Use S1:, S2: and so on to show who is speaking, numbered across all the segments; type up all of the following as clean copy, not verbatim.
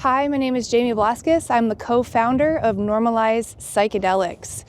S1: Hi, my name is Jamie Blazquez. I'm the co-founder of Normalize Psychedelics.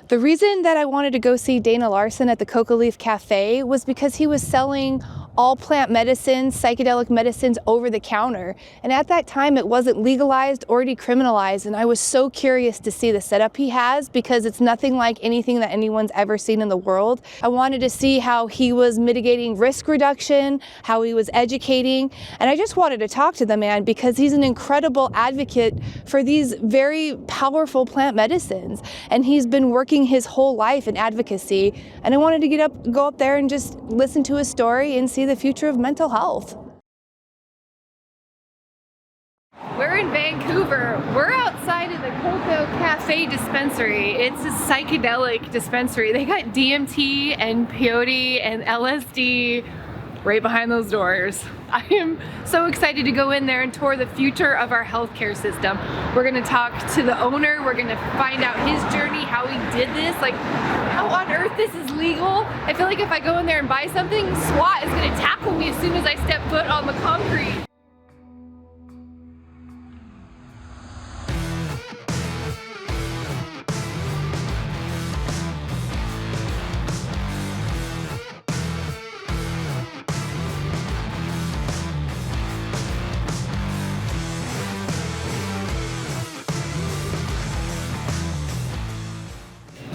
S1: The reason that I wanted to go see Dana Larson at the Coca Leaf Cafe was because he was selling all plant medicines, psychedelic medicines over the counter. And at that time, it wasn't legalized or decriminalized. And I was so curious to see the setup he has because it's nothing like anything that anyone's ever seen in the world. I wanted to see how he was mitigating risk reduction, how he was educating. And I just wanted to talk to the man because he's an incredible advocate for these very powerful plant medicines. And he's been working his whole life in advocacy. And I wanted to go up there and just listen to his story and see the future of mental health. We're in Vancouver. We're outside of the Coca Cafe dispensary. It's a psychedelic dispensary. They got DMT and peyote and LSD right behind those doors. I am so excited to go in there and tour the future of our healthcare system. We're gonna talk to the owner. We're gonna find out his journey, how he did this, like how on earth this is legal. I feel like if I go in there and buy something, SWAT is gonna tackle me as soon as I step foot on the concrete.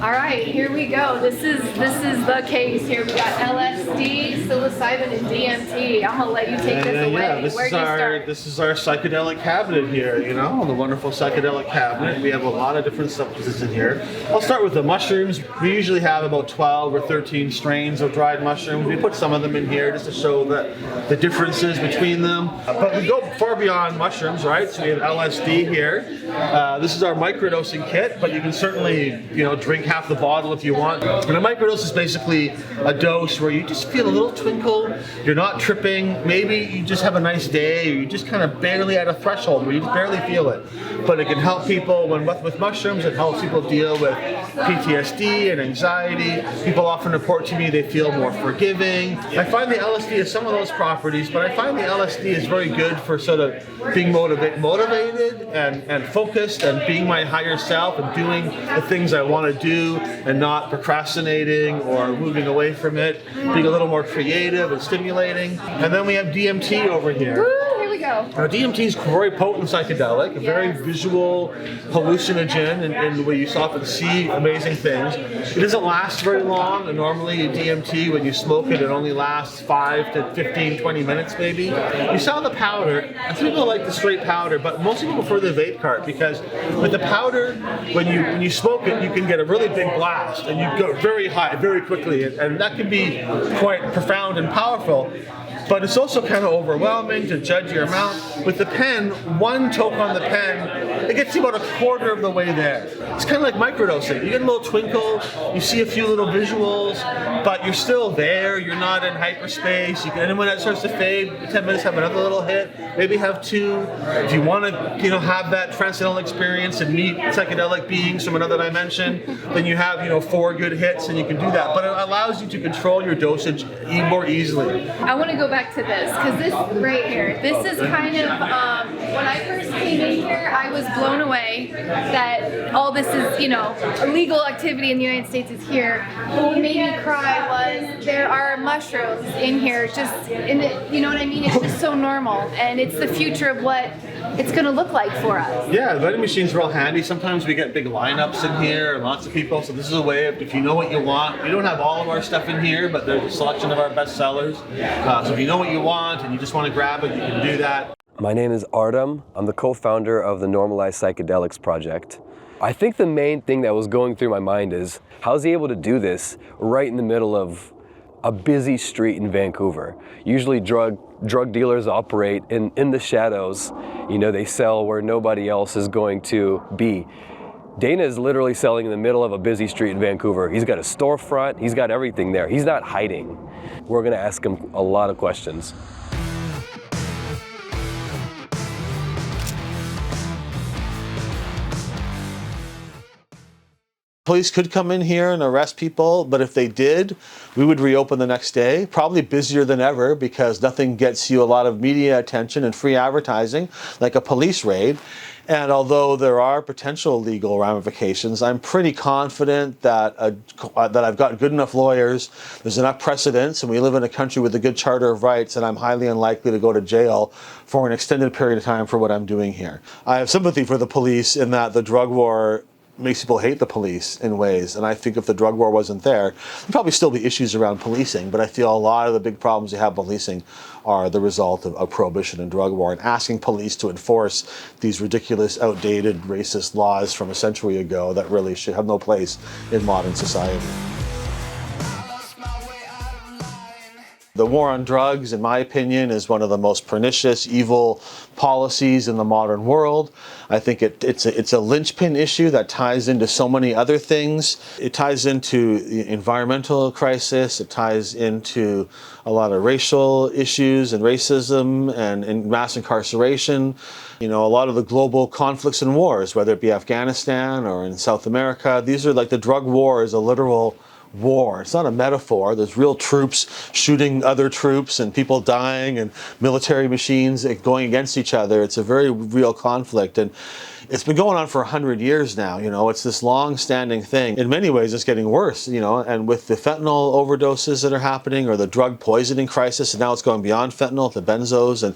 S1: All right, here we go. This is the case here. We got LSD, psilocybin, and DMT. I'm gonna let you take this away.
S2: Yeah, this is our psychedelic cabinet here. You know, the wonderful psychedelic cabinet. We have a lot of different substances in here. I'll start with the mushrooms. We usually have about 12 or 13 strains of dried mushrooms. We put some of them in here just to show the differences between them. But we go far beyond mushrooms, right? So we have LSD here. This is our microdosing kit, but you can certainly, drink half the bottle if you want. And a microdose is basically a dose where you just feel a little twinkle, you're not tripping, maybe you just have a nice day, or you just kind of barely at a threshold where you just barely feel it. But it can help people, with mushrooms, it helps people deal with PTSD and anxiety. People often report to me they feel more forgiving. I find the LSD has some of those properties, but I find the LSD is very good for sort of being motivated and focused and being my higher self and doing the things I want to do and not procrastinating or moving away from it, being a little more creative and stimulating. And then we have DMT over here.
S1: Woo, here we go.
S2: Now DMT is very potent psychedelic, a very visual hallucinogen in the way you often see amazing things. It doesn't last very long, and normally DMT, when you smoke it, it only lasts 5 to 15, 20 minutes maybe. You saw the powder. Some people like the straight powder, but most people prefer the vape cart because with the powder, when you smoke it, you can get a really big blast and you go very high very quickly, and that can be quite profound and powerful. But it's also kind of overwhelming to judge your amount. With the pen, one toke on the pen, it gets you about a quarter of the way there. It's kind of like microdosing. You get a little twinkle, you see a few little visuals, but you're still there. You're not in hyperspace. And when that starts to fade, 10 minutes, have another little hit, maybe have two. If you want to, have that transcendental experience and meet psychedelic beings from another dimension, then you have, 4 good hits and you can do that. But it allows you to control your dosage more easily.
S1: I want to go back to this because this right here, this is kind of when I first came in here, I was blown away that all this is, illegal activity in the United States is here. What made me cry was there are mushrooms in here, just in it, you know what I mean? It's just so normal, and it's the future of what it's going to look like for us.
S2: Yeah, the vending machine's real handy. Sometimes we get big lineups in here and lots of people, so this is a way of, if you know what you want. We don't have all of our stuff in here, but there's a selection of our best sellers. So if you know what you want and you just want to grab it, you can do that.
S3: My name is Artem. I'm the co-founder of the Normalize Psychedelics project. I think the main thing that was going through my mind is, how's he able to do this right in the middle of a busy street in Vancouver? Usually drug dealers operate in the shadows. They sell where nobody else is going to be. Dana is literally selling in the middle of a busy street in Vancouver. He's got a storefront, he's got everything there. He's not hiding. We're gonna ask him a lot of questions.
S2: Police could come in here and arrest people, but if they did, we would reopen the next day, probably busier than ever because nothing gets you a lot of media attention and free advertising like a police raid. And although there are potential legal ramifications, I'm pretty confident that that I've got good enough lawyers, there's enough precedents, and we live in a country with a good charter of rights, and I'm highly unlikely to go to jail for an extended period of time for what I'm doing here. I have sympathy for the police in that the drug war makes people hate the police in ways, and I think if the drug war wasn't there'd probably still be issues around policing, but I feel a lot of the big problems you have policing are the result of prohibition and drug war, and asking police to enforce these ridiculous, outdated, racist laws from a century ago that really should have no place in modern society. The war on drugs, in my opinion, is one of the most pernicious, evil policies in the modern world. I think it's a linchpin issue that ties into so many other things. It ties into the environmental crisis. It ties into a lot of racial issues and racism and mass incarceration. You know, a lot of the global conflicts and wars, whether it be Afghanistan or in South America, these are like the drug war is a literal war. It's not a metaphor. There's real troops shooting other troops and people dying and military machines going against each other. It's a very real conflict, and it's been going on for 100 years now. You know, it's this long-standing thing. In many ways, it's getting worse, you know, and with the fentanyl overdoses that are happening or the drug poisoning crisis, and now it's going beyond fentanyl to benzos, and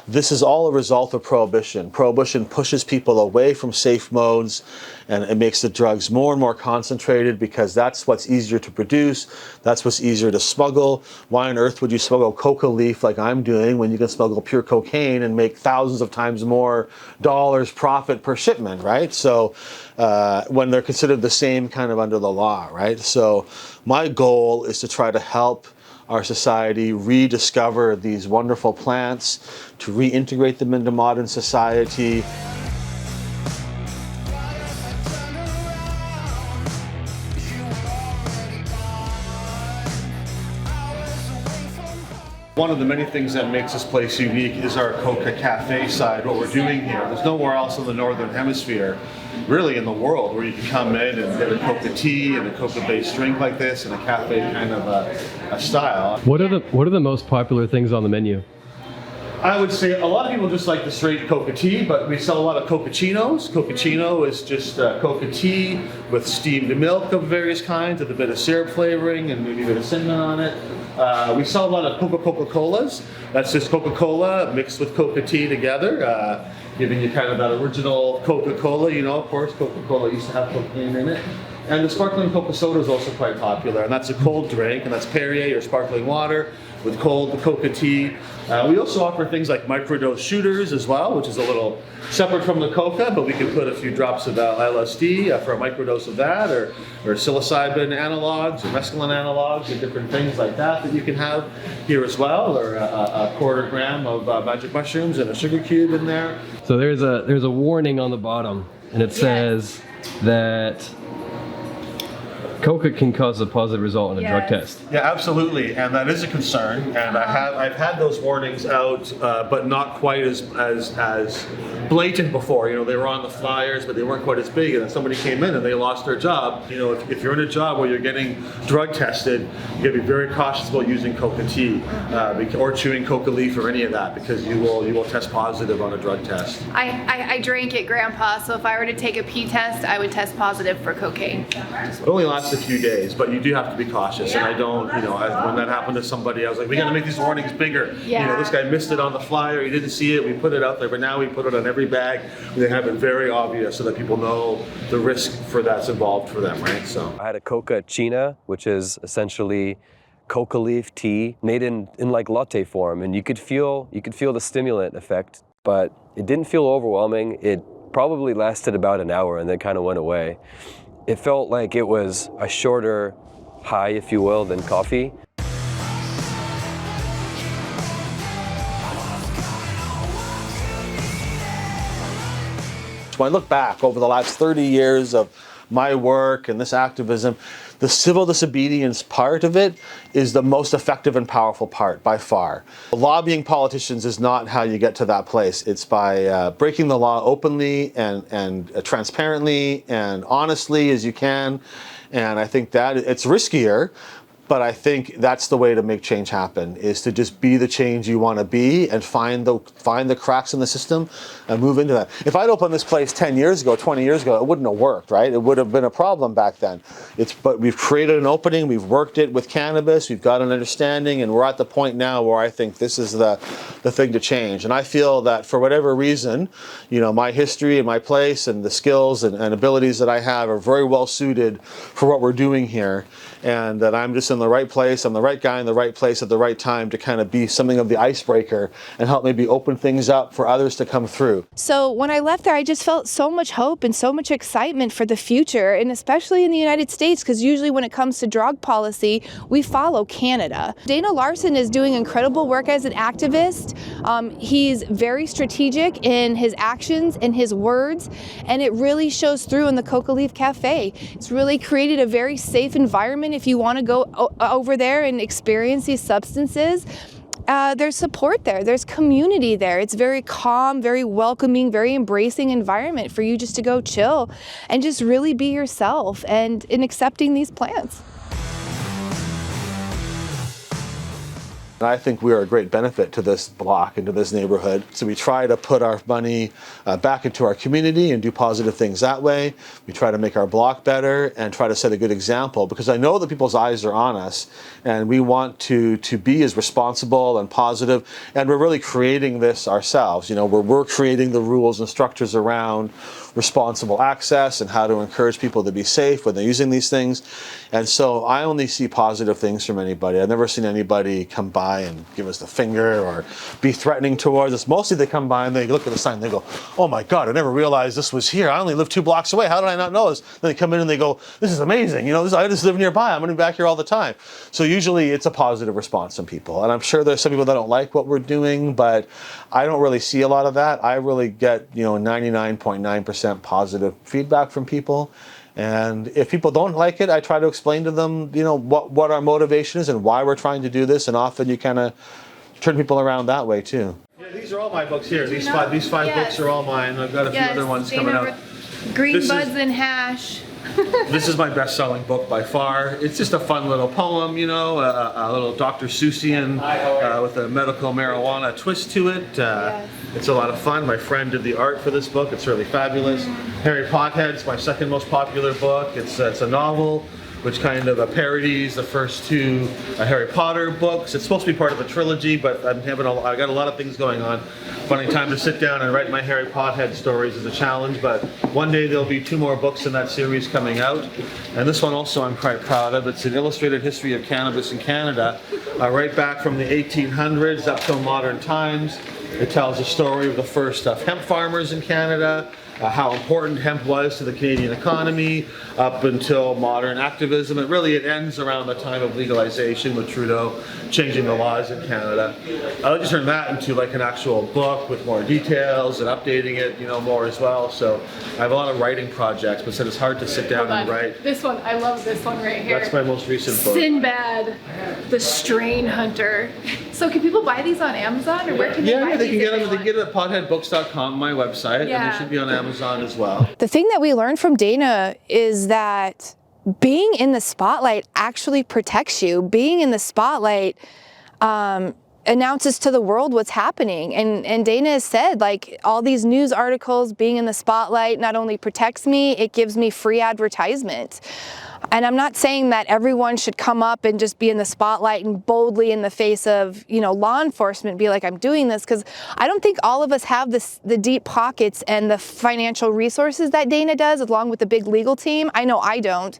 S2: this is all a result of prohibition. Prohibition pushes people away from safe modes, and it makes the drugs more and more concentrated because that's what's easier to produce, that's what's easier to smuggle. Why on earth would you smuggle coca leaf like I'm doing when you can smuggle pure cocaine and make thousands of times more dollars profit per shipment, right? So when they're considered the same kind of under the law, right? So my goal is to try to help our society rediscover these wonderful plants, to reintegrate them into modern society. One of the many things that makes this place unique is our Coca Cafe side, what we're doing here. There's nowhere else in the Northern Hemisphere, really in the world, where you can come in and get a Coca tea and a Coca-based drink like this in a cafe kind of a style.
S3: What are the most popular things on the menu?
S2: I would say a lot of people just like the straight Coca tea, but we sell a lot of Cocaccinos. Cocacino is just Coca tea with steamed milk of various kinds with a bit of syrup flavoring and maybe a bit of cinnamon on it. We sell a lot of Coca-Colas. That's just Coca-Cola mixed with Coca tea together, giving you kind of that original Coca-Cola. You know, of course, Coca-Cola used to have cocaine in it. And the sparkling Coca soda is also quite popular, and that's a cold drink, and that's Perrier or sparkling water with cold Coca tea. We also offer things like microdose shooters as well, which is a little separate from the Coca, but we can put a few drops of LSD for a microdose of that, or psilocybin analogs, or mescaline analogs, or different things like that you can have here as well, or a quarter gram of magic mushrooms and a sugar cube in there.
S3: So there's a warning on the bottom, and it says that Coca can cause a positive result in a drug test.
S2: Yeah, absolutely, and that is a concern. And I've had those warnings out, but not quite as blatant before. You know, they were on the flyers, but they weren't quite as big. And then somebody came in and they lost their job. You know, if you're in a job where you're getting drug tested, you got to be very cautious about using Coca tea or chewing Coca leaf or any of that, because you will test positive on a drug test.
S1: I drank it, Grandpa, so if I were to take a pee test, I would test positive for cocaine.
S2: It only lasts a few days, but you do have to be cautious. And I don't, you know, when that happened to somebody, I was like, we got to make these warnings bigger.
S1: Yeah.
S2: You know, this guy missed it on the flyer, he didn't see it, we put it out there, but now we put it on every bag. They have it very obvious so that people know the risk for that's involved for them, right? So
S3: I had a Coca China, which is essentially coca leaf tea made in like latte form, and you could feel the stimulant effect, but it didn't feel overwhelming. It probably lasted about an hour and then kind of went away. It felt like it was a shorter high, if you will, than coffee.
S2: when I look back over the last 30 years of my work and this activism, the civil disobedience part of it is the most effective and powerful part by far. Lobbying politicians is not how you get to that place. It's by breaking the law openly and transparently and honestly as you can. And I think that it's riskier, but I think that's the way to make change happen, is to just be the change you want to be and find the cracks in the system and move into that. If I'd opened this place 10 years ago, 20 years ago, it wouldn't have worked, right? It would have been a problem back then. But we've created an opening, we've worked it with cannabis, we've got an understanding, and we're at the point now where I think this is the thing to change. And I feel that for whatever reason, my history and my place and the skills and abilities that I have are very well suited for what we're doing here, and that I'm just in the right place, I'm the right guy in the right place at the right time to kind of be something of the icebreaker and help maybe open things up for others to come through.
S1: So when I left there, I just felt so much hope and so much excitement for the future, and especially in the United States, because usually when it comes to drug policy, we follow Canada. Dana Larson is doing incredible work as an activist. He's very strategic in his actions and his words, and it really shows through in the Coca Leaf Cafe. It's really created a very safe environment if you want to go over there and experience these substances. There's support there, there's community there. It's very calm, very welcoming, very embracing environment for you just to go chill and just really be yourself and in accepting these plants.
S2: And I think we are a great benefit to this block and to this neighborhood. So we try to put our money back into our community and do positive things that way. We try to make our block better and try to set a good example, because I know that people's eyes are on us, and we want to be as responsible and positive, and we're really creating this ourselves. We're creating the rules and structures around responsible access and how to encourage people to be safe when they're using these things. And so I only see positive things from anybody. I've never seen anybody come by and give us the finger or be threatening towards us. Mostly they come by and they look at the sign and they go, oh my God, I never realized this was here. I only live 2 blocks away. How did I not know this? Then they come in and they go, this is amazing. I just live nearby. I'm going to be back here all the time. So usually it's a positive response from people. And I'm sure there's some people that don't like what we're doing, but I don't really see a lot of that. I really get 99.9% positive feedback from people. And if people don't like it, I try to explain to them, what our motivation is and why we're trying to do this. And often you kind of turn people around that way too. Yeah, these are all my books here. These five books are all mine. I've got a few other ones coming out.
S1: Green Buds and Hash.
S2: This is my best-selling book by far. It's just a fun little poem, a little Dr. Seussian with a medical marijuana twist to it. It's a lot of fun. My friend did the art for this book. It's really fabulous. Harry Pothead's my second most popular book. It's a novel which kind of parodies the first 2 Harry Potter books. It's supposed to be part of a trilogy, but I got a lot of things going on. Finding time to sit down and write my Harry Pothead stories is a challenge, but one day there'll be 2 more books in that series coming out. And this one also I'm quite proud of. It's an illustrated history of cannabis in Canada, right back from the 1800s up till modern times. It tells the story of the first hemp farmers in Canada, how important hemp was to the Canadian economy up until modern activism. It ends around the time of legalization with Trudeau changing the laws in Canada. I'd like to turn that into an actual book with more details and updating it, more as well. So I have a lot of writing projects, but it's hard to sit down and write.
S1: This one, I love this one right here.
S2: That's my most recent book.
S1: Sinbad, the Strain Hunter. So can people buy these on Amazon, or where can they buy these?
S2: Yeah, they can get them. They can get it at potheadbooks.com, my website, and they should be on Amazon as well.
S1: The thing that we learned from Dana is that being in the spotlight actually protects you. Being in the spotlight announces to the world what's happening. And Dana has said, all these news articles, being in the spotlight not only protects me, it gives me free advertisement. And I'm not saying that everyone should come up and just be in the spotlight and boldly in the face of, law enforcement be like, I'm doing this, because I don't think all of us have the deep pockets and the financial resources that Dana does, along with the big legal team. I know I don't.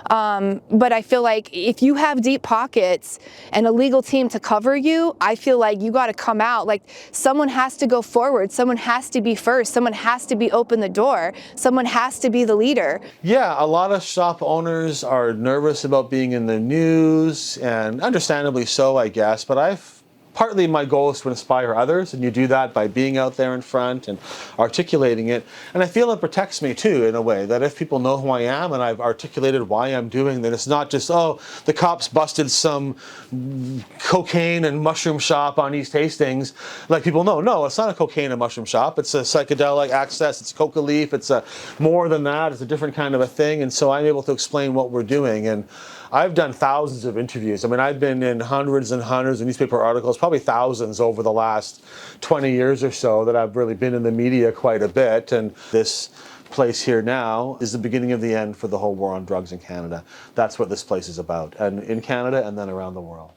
S1: But I feel like if you have deep pockets and a legal team to cover you, I feel like you got to come out. Someone has to go forward. Someone has to be first. Someone has to be open the door. Someone has to be the leader.
S2: Yeah, a lot of shop owners are nervous about being in the news, and understandably so, I guess, but I've partly my goal is to inspire others, and you do that by being out there in front and articulating it. And I feel it protects me too, in a way, that if people know who I am and I've articulated why I'm doing that, it's not just, oh, the cops busted some cocaine and mushroom shop on East Hastings. Like people know, no, it's not a cocaine and mushroom shop. It's a psychedelic access. It's Coca Leaf. It's more than that. It's a different kind of a thing. And so I'm able to explain what we're doing. And I've done thousands of interviews. I mean, I've been in hundreds and hundreds of newspaper articles, probably thousands over the last 20 years or so that I've really been in the media quite a bit. And this place here now is the beginning of the end for the whole war on drugs in Canada. That's what this place is about, and in Canada and then around the world.